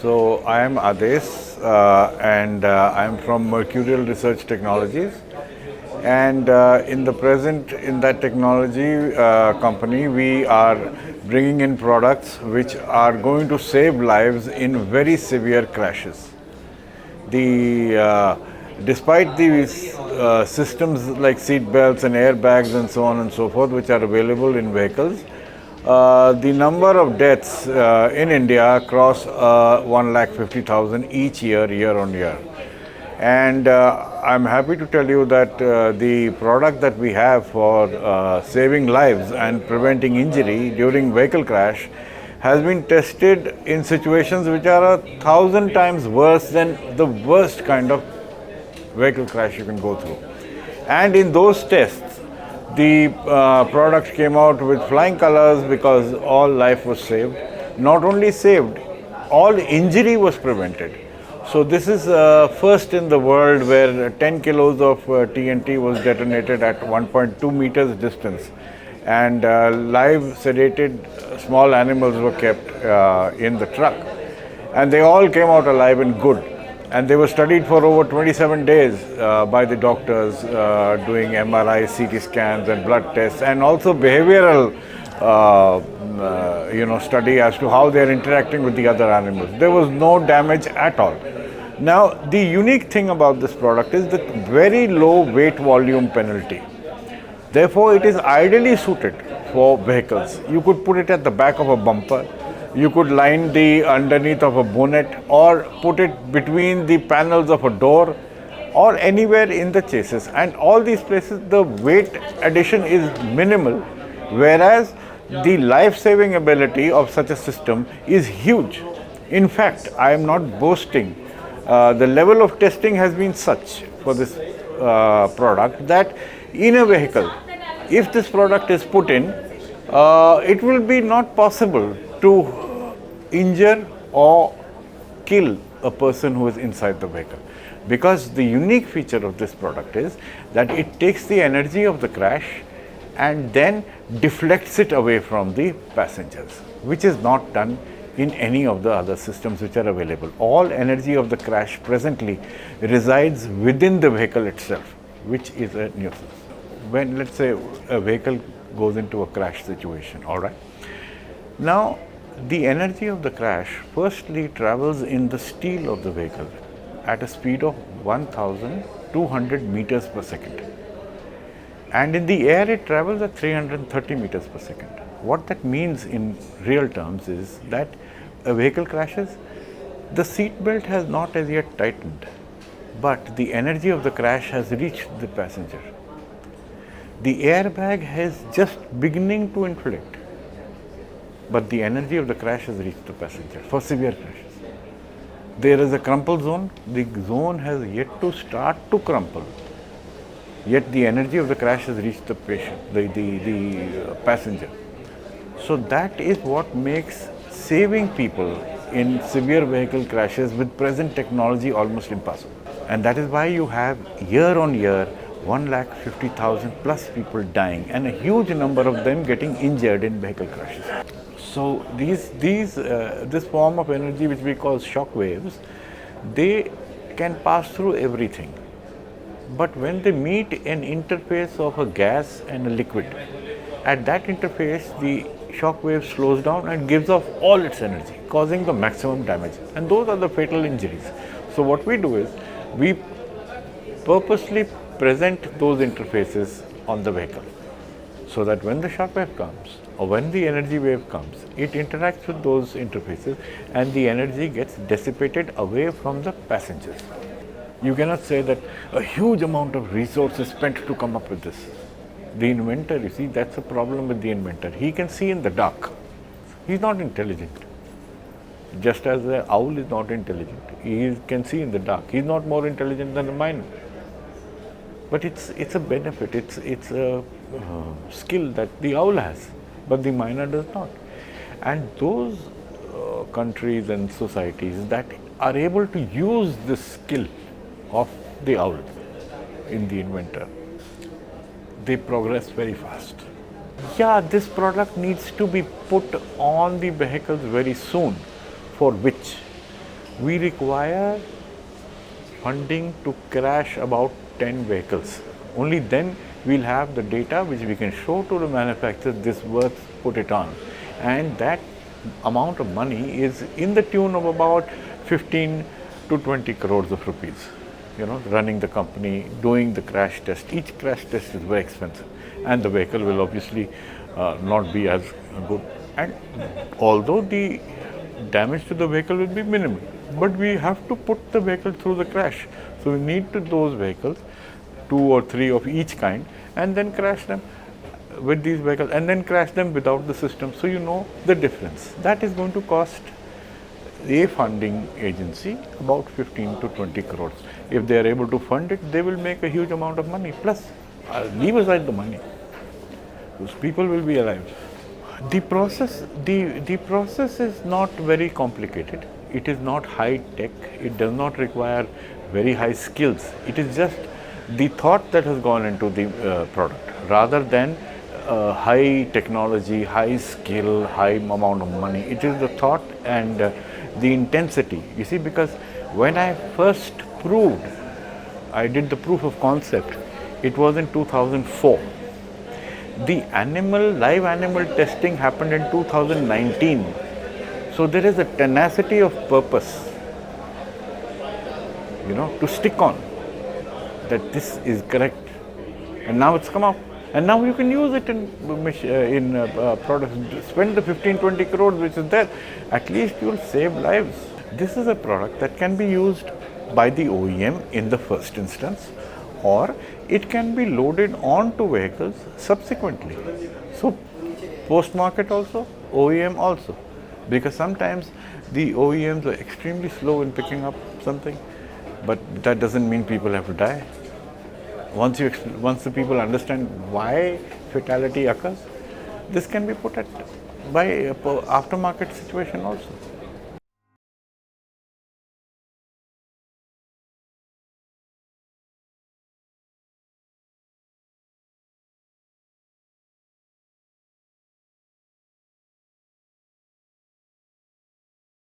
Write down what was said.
So I am Adess and I am from Mercurial Research Technologies. And in the present, in that technology company, we are bringing in products which are going to save lives in very severe crashes. Despite these systems like seat belts and airbags and so on and so forth, which are available in vehicles, the number of deaths in India cross 1,50,000 each year on year. And I'm happy to tell you that the product that we have for saving lives and preventing injury during vehicle crash has been tested in situations which are 1,000 times worse than the worst kind of vehicle crash you can go through. And in those tests, the product came out with flying colors because all life was saved. Not only saved, all injury was prevented. So this is first in the world where 10 kilos of TNT was detonated at 1.2 meters distance, and live sedated small animals were kept in the truck, and they all came out alive and good. And they were studied for over 27 days by the doctors doing MRI, CT scans and blood tests, and also behavioral study as to how they are interacting with the other animals. There was no damage at all. Now, the unique thing about this product is the very low weight volume penalty. Therefore, it is ideally suited for vehicles. You could put it at the back of a bumper, you could line the underneath of a bonnet, or put it between the panels of a door, or anywhere in the chassis. And all these places, the weight addition is minimal, whereas the life-saving ability of such a system is huge. In fact, I am not boasting. The level of testing has been such for this product that in a vehicle, if this product is put in, it will be not possible to injure or kill a person who is inside the vehicle. Because the unique feature of this product is that it takes the energy of the crash and then deflects it away from the passengers, which is not done in any of the other systems which are available. All energy of the crash presently resides within the vehicle itself, which is a nuisance. When, let's say, a vehicle goes into a crash situation, all right. Now, the energy of the crash firstly travels in the steel of the vehicle at a speed of 1,200 meters per second. And in the air, it travels at 330 meters per second. What that means in real terms is that a vehicle crashes, the seat belt has not as yet tightened, but the energy of the crash has reached the passenger. The airbag has just beginning to inflate, but the energy of the crash has reached the passenger for severe crashes. There is a crumple zone. The zone has yet to start to crumple, yet the energy of the crash has reached the patient, the passenger. So that is what makes saving people in severe vehicle crashes with present technology almost impossible. And that is why you have year on year 1,50,000 plus people dying and a huge number of them getting injured in vehicle crashes. So this form of energy, which we call shock waves, they can pass through everything. But when they meet an interface of a gas and a liquid, at that interface the shock wave slows down and gives off all its energy, causing the maximum damage. And those are the fatal injuries. So what we do is, we purposely present those interfaces on the vehicle, so that when the shock wave comes or when the energy wave comes, it interacts with those interfaces and the energy gets dissipated away from the passengers. You cannot say that a huge amount of resources spent to come up with this. The inventor, you see, that's a problem with the inventor. He can see in the dark. He's not intelligent. Just as the owl is not intelligent, he can see in the dark. He's not more intelligent than a miner. But it's a benefit, it's a skill that the owl has, but the miner does not. And those countries and societies that are able to use this skill of the owl in the inventor, they progress very fast. Yeah, this product needs to be put on the vehicles very soon, for which we require funding to crash about 10 vehicles. Only then we'll have the data which we can show to the manufacturer this works, put it on. And that amount of money is in the tune of about 15 to 20 crores of rupees. Running the company, doing the crash test. Each crash test is very expensive, and the vehicle will obviously not be as good. And although the damage to the vehicle will be minimal, but we have to put the vehicle through the crash. So we need to those vehicles, 2 or 3 of each kind, and then crash them with these vehicles, and then crash them without the system. So you know the difference. That is going to cost a funding agency about 15 to 20 crores. If they are able to fund it, they will make a huge amount of money. Plus, leave aside the money, those people will be alive. The process is not very complicated. It is not high tech. It does not require very high skills. It is just the thought that has gone into the product, rather than high technology, high skill, high amount of money. It is the thought and the intensity. You see, because when I first I did the proof of concept, it was in 2004. The live animal testing happened in 2019. So there is a tenacity of purpose, to stick on that this is correct. And now it's come out. And now you can use it in products. Spend the 15-20 crores which is there. At least you will save lives. This is a product that can be used by the OEM in the first instance, or it can be loaded onto vehicles subsequently. So post-market also, OEM also. Because sometimes the OEMs are extremely slow in picking up something, but that doesn't mean people have to die. Once the people understand why fatality occurs, this can be put by aftermarket situation also.